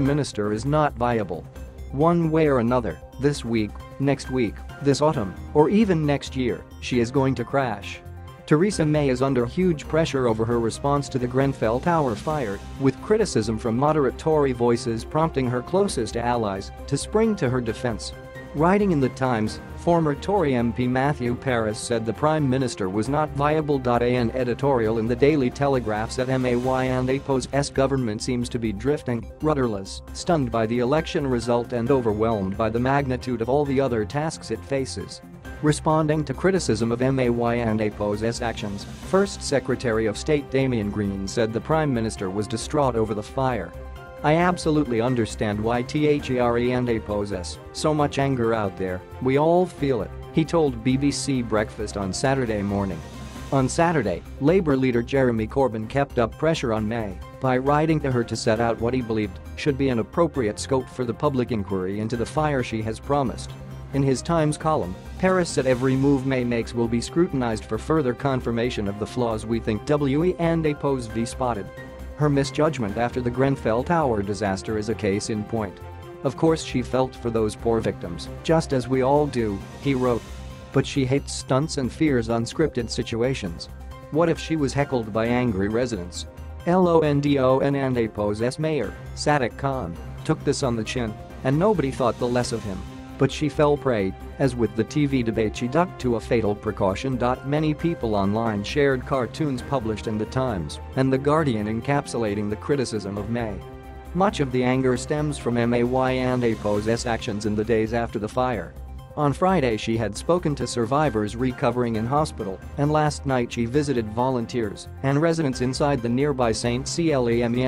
Minister is not viable. One way or another, this week, next week, this autumn, or even next year, she is going to crash. Theresa May is under huge pressure over her response to the Grenfell Tower fire, with criticism from moderate Tory voices prompting her closest allies to spring to her defense. Writing in The Times, former Tory MP Matthew Paris said the Prime Minister was not viable. An editorial in the Daily Telegraph said May and APO's government seems to be drifting, rudderless, stunned by the election result and overwhelmed by the magnitude of all the other tasks it faces. Responding to criticism of May and APO's actions, First Secretary of State Damien Green said the Prime Minister was distraught over the fire. "I absolutely understand why Theresa and APO's so much anger out there, we all feel it," he told BBC Breakfast on Saturday morning. On Saturday, Labour leader Jeremy Corbyn kept up pressure on May by writing to her to set out what he believed should be an appropriate scope for the public inquiry into the fire she has promised. In his Times column, Paris said every move May makes will be scrutinised for further confirmation of the flaws we think we and APO's spotted. Her misjudgment after the Grenfell Tower disaster is a case in point. "Of course she felt for those poor victims, just as we all do," he wrote. "But she hates stunts and fears unscripted situations. What if she was heckled by angry residents?" London and APO's mayor, Sadiq Khan, took this on the chin, and nobody thought the less of him. But she fell prey, as with the TV debate she ducked to a fatal precaution. Many people online shared cartoons published in The Times and The Guardian encapsulating the criticism of May. Much of the anger stems from May and APO's actions in the days after the fire. On Friday she had spoken to survivors recovering in hospital, and last night she visited volunteers and residents inside the nearby St. Clement and